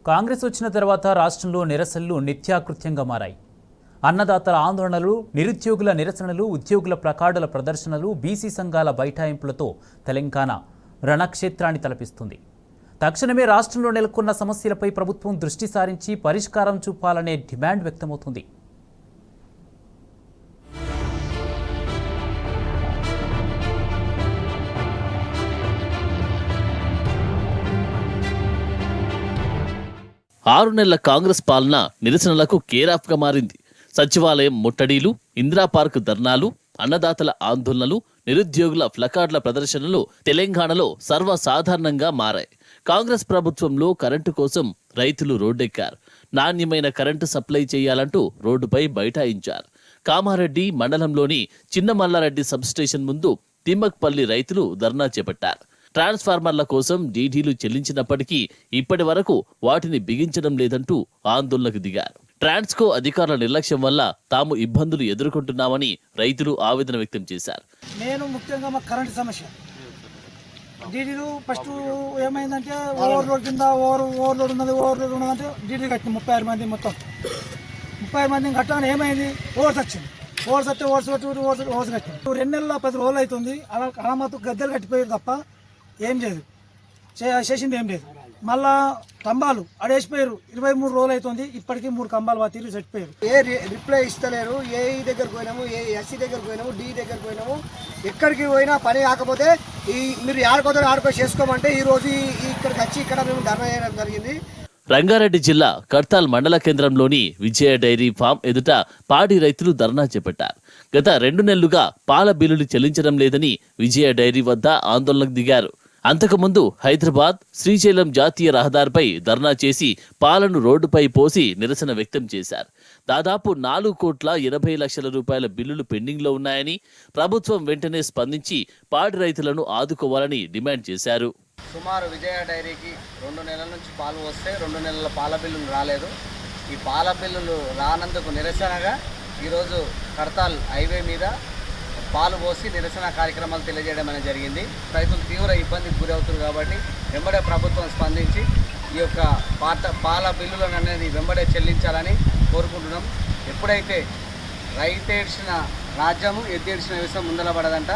కాంగ్రెస్ వచ్చిన తర్వాత రాష్ట్రంలో నిరసనలు నిత్యాకృత్యంగా మారాయి. అన్నదాతల ఆందోళనలు, నిరుద్యోగుల నిరసనలు, ఉద్యోగుల ప్లకార్డుల ప్రదర్శనలు, బీసీ సంఘాల బైఠాయింపులతో తెలంగాణ రణక్షేత్రాన్ని తలపిస్తుంది. తక్షణమే రాష్ట్రంలో నెలకొన్న సమస్యలపై ప్రభుత్వం దృష్టి సారించి పరిష్కారం చూపాలనే డిమాండ్ వ్యక్తమవుతుంది. ఆరు నెలల కాంగ్రెస్ పాలన నిరసనలకు కేరాఫ్గా మారింది. సచివాలయం ముట్టడీలు, ఇందిరా పార్క్ ధర్నాలు, అన్నదాతల ఆందోళనలు, నిరుద్యోగుల ప్లకార్డుల ప్రదర్శనలు తెలంగాణలో సర్వసాధారణంగా మారాయి. కాంగ్రెస్ ప్రభుత్వంలో కరెంటు కోసం రైతులు రోడ్డెక్కారు. నాణ్యమైన కరెంటు సప్లై చేయాలంటూ రోడ్డుపై బైఠాయించారు. కామారెడ్డి మండలంలోని చిన్న మల్లారెడ్డి సబ్స్టేషన్ ముందు తిమ్మక్పల్లి రైతులు ధర్నా చేపట్టారు. ట్రాన్స్ఫార్మర్ల కోసం డీడీలు చెల్లించినప్పటికీ ఇప్పటి వరకు వాటిని బిగించడం లేదంటూ ఆందోళనకు దిగారు. ట్రాన్స్కో అధికారుల నిర్లక్ష్యం వల్ల తాము ఇబ్బందులు ఎదుర్కొంటున్నామని రైతులు ఆవేదన వ్యక్తం చేశారు. నేను ముఖ్యంగా మా కరెంటు సమస్య డీడీలు ఫస్ట్ ఏమైందంటే ఓవర్లోడ్ కింద ఓవర్లోడ్ ఉన్నదంటే డీడీ కట్టింది 36 మంది, మొత్తం 30 మందిని కట్టాలని ఏమైంది, ఓవర్స్ వచ్చింది. ఓవర్స్ వస్తే ఓవర్స్ కట్టింది. 2 నెలల 10 రోజులు అవుతుంది. అలా మాత్రం గద్దెలు కట్టిపోయారు తప్ప ఏం లేదు, చేసింది ఏం లేదు. మళ్ళా కంబాలు అడేసిపోయారు. 23 రోజులు అవుతుంది, ఇప్పటికీ 3 కంబాలు తీరు చచ్చిపోయారు. రిప్లై ఇస్తలేరు. ఏఈ దగ్గరకు పోయినాము, ఎస్సీ దగ్గరకు పోయినాము, డి దగ్గరకు పోయినాము. ఎక్కడికి పోయినా పని కాకపోతే మీరు ఆడుకో చేసుకోమంటే ఈ రోజు ఇక్కడికి వచ్చి ఇక్కడ మేము ధర్నా చేయడం జరిగింది. రంగారెడ్డి జిల్లా కడ్తాల్ మండల కేంద్రంలోని విజయ డైరీ ఫామ్ ఎదుట పాడి రైతులు ధర్నా చేపట్టారు. గత 2 నెలలుగా పాల బిల్లులు చెల్లించడం లేదని విజయ డైరీ వద్ద ఆందోళనకు దిగారు. అంతకుముందు హైదరాబాద్ శ్రీశైలం జాతీయ రహదారిపై ధర్నా చేసి పాలను రోడ్డుపై పోసి నిరసన వ్యక్తం చేశారు. దాదాపు 4,80,00,000 రూపాయల బిల్లులు పెండింగ్లో ఉన్నాయని, ప్రభుత్వం వెంటనే స్పందించి పాడి రైతులను ఆదుకోవాలని డిమాండ్ చేశారు. సుమారు విజయ డైరీకి 2 నెలల నుంచి పాలు వస్తే 2 నెలల పాల బిల్లులు రాలేదు. ఈ పాల బిల్లులు రానందుకు నిరసనగా ఈరోజు కడ్తాల్ హైవే మీద పాలు పోసి నిరసన కార్యక్రమాలు తెలియజేయడం అనేది జరిగింది. రైతులు తీవ్ర ఇబ్బందికి గురవుతారు కాబట్టి వెంబడే ప్రభుత్వం స్పందించి ఈ యొక్క పాల బిల్లులను అనేది వెంబడే చెల్లించాలని కోరుకుంటున్నాం. ఎప్పుడైతే రైతు ఏడ్చిన రాజ్యము ఎద్దేడ్చిన విషయం ముందలబడదంట.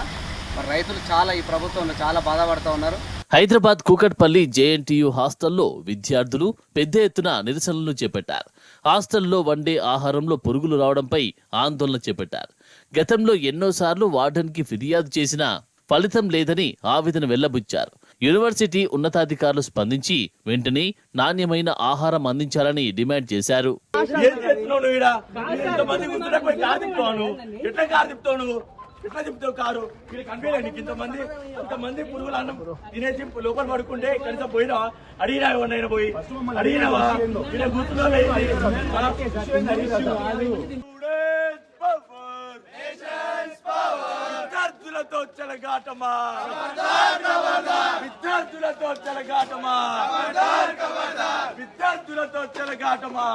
మరి రైతులు ఈ ప్రభుత్వంలో చాలా బాధపడుతూ ఉన్నారు. హైదరాబాద్ కూకట్పల్లి జేఎన్టీయూ హాస్టల్లో విద్యార్థులు పెద్ద ఎత్తున నిరసనలు చేపట్టారు. హాస్టల్లో వండే ఆహారంలో పురుగులు రావడంపై ఆందోళన చేపట్టారు. గతంలో ఎన్నోసార్లు వార్డెన్కి ఫిర్యాదు చేసినా ఫలితం లేదని ఆవేదన వెల్లబుచ్చారు. యూనివర్సిటీ ఉన్నతాధికారులు స్పందించి వెంటనే నాణ్యమైన ఆహారం అందించాలని డిమాండ్ చేశారు. ఎట్లా చెప్తావు కారు మీరు కనిపించండి. ఇంతమంది పురుగులు అన్నం తినేసి లోపల పడుకుంటే కనీసం పోయినా అడిగినా ఎవరినైనా పోయి అడిగినావా గుర్తులో విద్యార్థులతో చెలగాటమా, విద్యార్థులతో చెలగాటమా, విద్యార్థులతో చెలగాటమా.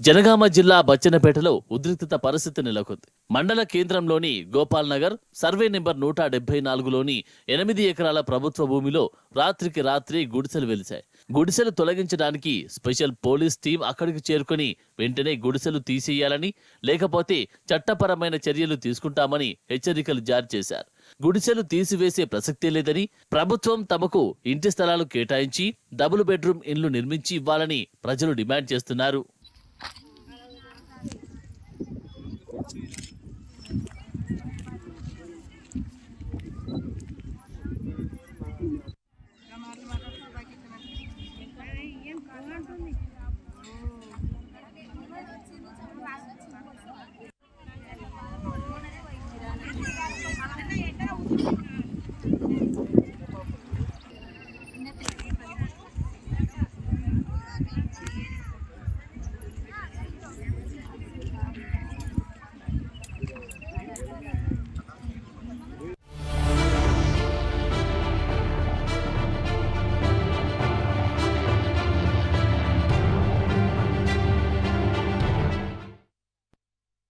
జనగామ జిల్లా బచ్చన్నపేటలో ఉద్రిక్తత పరిస్థితి నెలకొంది. మండల కేంద్రంలోని గోపాల్ నగర్ సర్వే నెంబర్ 174లోని 8 ఎకరాల ప్రభుత్వ భూమిలో రాత్రికి రాత్రి గుడిసెలు వెలిశాయి. గుడిసెలు తొలగించడానికి స్పెషల్ పోలీస్ టీం అక్కడికి చేరుకుని వెంటనే గుడిసెలు తీసేయాలని, లేకపోతే చట్టపరమైన చర్యలు తీసుకుంటామని హెచ్చరికలు జారీ చేశారు. గుడిసెలు తీసివేసే ప్రసక్తే లేదని, ప్రభుత్వం తమకు ఇంటి స్థలాలు కేటాయించి డబుల్ బెడ్రూమ్ ఇండ్లు నిర్మించి ఇవ్వాలని ప్రజలు డిమాండ్ చేస్తున్నారు.